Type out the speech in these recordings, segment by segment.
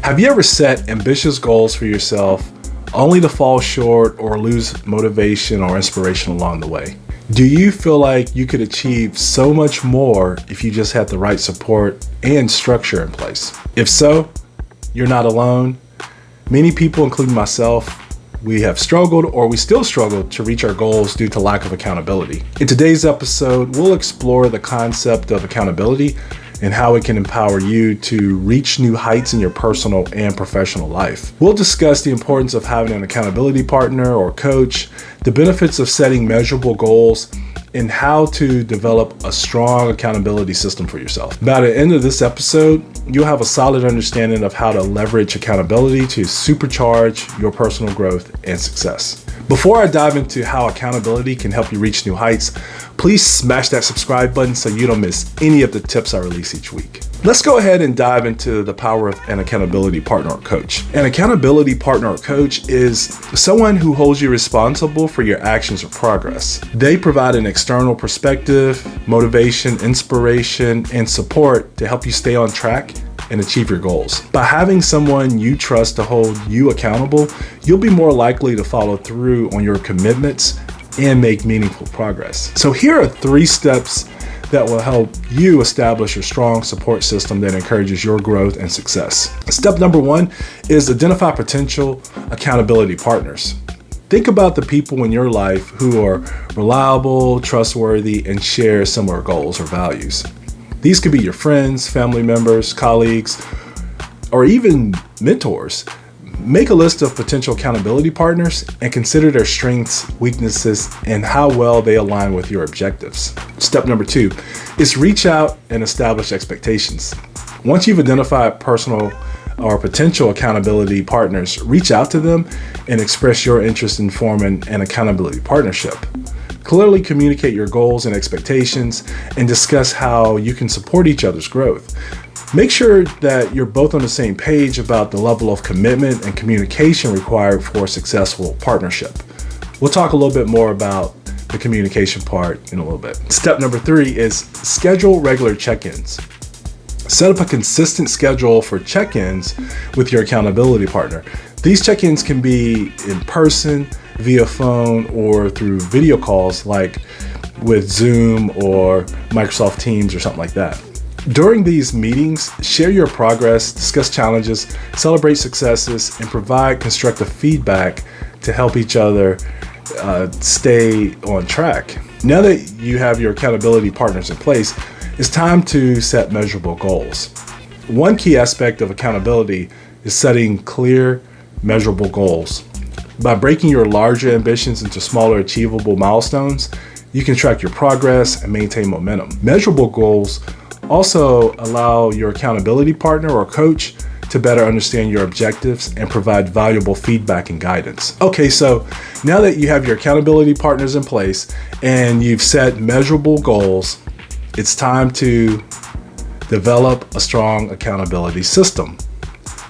Have you ever set ambitious goals for yourself only to fall short or lose motivation or inspiration along the way? Do you feel like you could achieve so much more if you just had the right support and structure in place? If so, you're not alone. Many people, including myself, we have struggled or we still struggle to reach our goals due to lack of accountability. In today's episode, we'll explore the concept of accountability and how it can empower you to reach new heights in your personal and professional life. We'll discuss the importance of having an accountability partner or coach, the benefits of setting measurable goals, and how to develop a strong accountability system for yourself. By the end of this episode, you'll have a solid understanding of how to leverage accountability to supercharge your personal growth and success. Before I dive into how accountability can help you reach new heights, please smash that subscribe button so you don't miss any of the tips I release each week. Let's go ahead and dive into the power of an accountability partner or coach. An accountability partner or coach is someone who holds you responsible for your actions or progress. They provide an external perspective, motivation, inspiration, and support to help you stay on track and achieve your goals. By having someone you trust to hold you accountable, you'll be more likely to follow through on your commitments and make meaningful progress. So here are 3 steps that will help you establish a strong support system that encourages your growth and success. Step number 1 is identify potential accountability partners. Think about the people in your life who are reliable, trustworthy, and share similar goals or values. These could be your friends, family members, colleagues, or even mentors. Make a list of potential accountability partners and consider their strengths, weaknesses, and how well they align with your objectives. Step number 2 is reach out and establish expectations. Once you've identified personal or potential accountability partners, reach out to them and express your interest in forming an accountability partnership. Clearly communicate your goals and expectations and discuss how you can support each other's growth. Make sure that you're both on the same page about the level of commitment and communication required for a successful partnership. We'll talk a little bit more about the communication part in a little bit. Step number 3 is schedule regular check-ins. Set up a consistent schedule for check-ins with your accountability partner. These check-ins can be in person, via phone, or through video calls like with Zoom or Microsoft Teams or something like that. During these meetings, share your progress, discuss challenges, celebrate successes, and provide constructive feedback to help each other stay on track. Now that you have your accountability partners in place, it's time to set measurable goals. One key aspect of accountability is setting clear, measurable goals. By breaking your larger ambitions into smaller, achievable milestones, you can track your progress and maintain momentum. Measurable goals also allow your accountability partner or coach to better understand your objectives and provide valuable feedback and guidance. Okay, so now that you have your accountability partners in place and you've set measurable goals, it's time to develop a strong accountability system.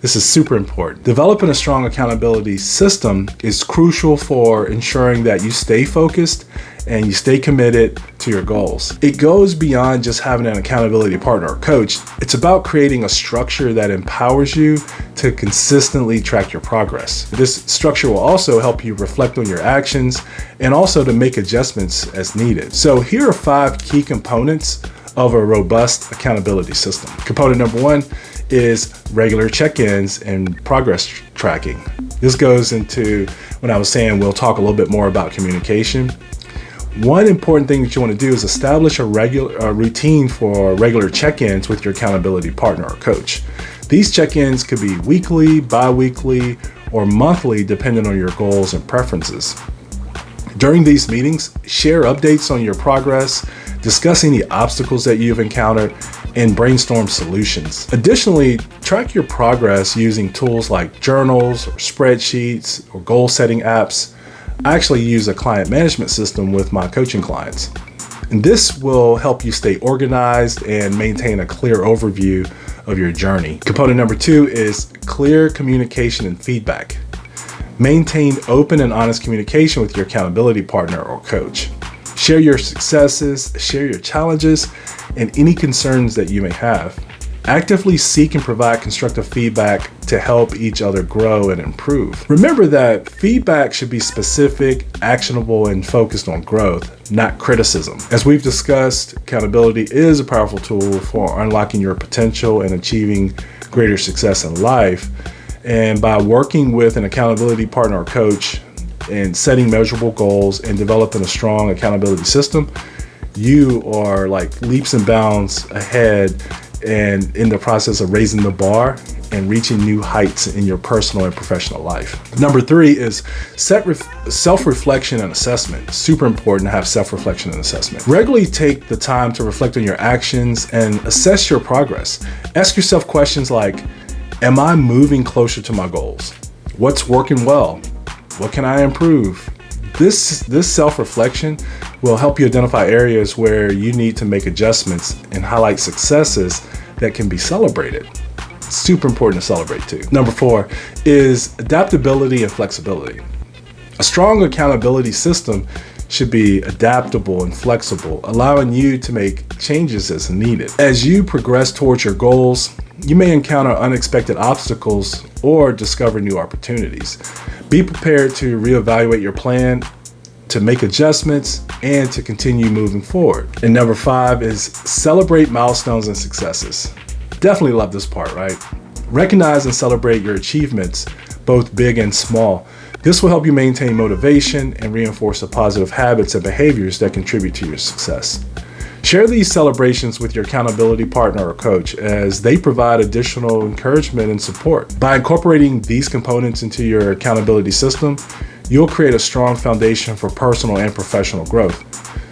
This is super important. Developing a strong accountability system is crucial for ensuring that you stay focused and you stay committed to your goals. It goes beyond just having an accountability partner or coach. It's about creating a structure that empowers you to consistently track your progress. This structure will also help you reflect on your actions and also to make adjustments as needed. So here are 5 key components of a robust accountability system. Component number 1 is regular check-ins and progress tracking. This goes into when I was saying we'll talk a little bit more about communication. One important thing that you want to do is establish a routine for regular check-ins with your accountability partner or coach. These check-ins could be weekly, bi-weekly, or monthly depending on your goals and preferences. During these meetings, share updates on your progress, discuss any obstacles that you've encountered, and brainstorm solutions. Additionally, track your progress using tools like journals or spreadsheets or goal setting apps. I actually use a client management system with my coaching clients. And this will help you stay organized and maintain a clear overview of your journey. Component number 2 is clear communication and feedback. Maintain open and honest communication with your accountability partner or coach. Share your successes, share your challenges, and any concerns that you may have. Actively seek and provide constructive feedback to help each other grow and improve. Remember that feedback should be specific, actionable, and focused on growth, not criticism. As we've discussed, accountability is a powerful tool for unlocking your potential and achieving greater success in life. And by working with an accountability partner or coach and setting measurable goals and developing a strong accountability system, you are like leaps and bounds ahead and in the process of raising the bar and reaching new heights in your personal and professional life. Number 3 is self-reflection and assessment. Super important to have self-reflection and assessment. Regularly take the time to reflect on your actions and assess your progress. Ask yourself questions like, am I moving closer to my goals? What's working well? What can I improve? This self-reflection will help you identify areas where you need to make adjustments and highlight successes that can be celebrated. Super important to celebrate too. Number 4 is adaptability and flexibility. A strong accountability system should be adaptable and flexible, allowing you to make changes as needed. As you progress towards your goals, you may encounter unexpected obstacles or discover new opportunities. Be prepared to reevaluate your plan, to make adjustments, and to continue moving forward. And number 5 is celebrate milestones and successes. Definitely love this part, right? Recognize and celebrate your achievements, both big and small. This will help you maintain motivation and reinforce the positive habits and behaviors that contribute to your success. Share these celebrations with your accountability partner or coach as they provide additional encouragement and support. By incorporating these components into your accountability system, you'll create a strong foundation for personal and professional growth.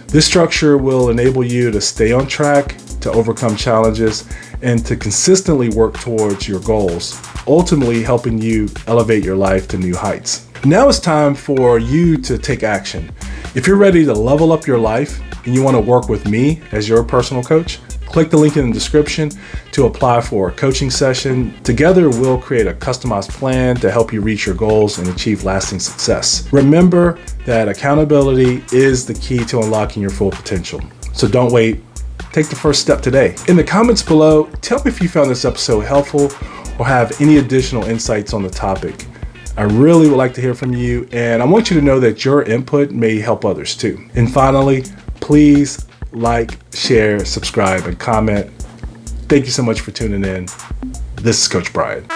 This structure will enable you to stay on track, to overcome challenges, and to consistently work towards your goals, ultimately helping you elevate your life to new heights. Now it's time for you to take action. If you're ready to level up your life and you want to work with me as your personal coach, click the link in the description to apply for a coaching session. Together, we'll create a customized plan to help you reach your goals and achieve lasting success. Remember that accountability is the key to unlocking your full potential. So don't wait. Take the first step today. In the comments below, tell me if you found this episode helpful or have any additional insights on the topic. I really would like to hear from you, and I want you to know that your input may help others too. And finally, please like, share, subscribe, and comment. Thank you so much for tuning in. This is Coach Brian.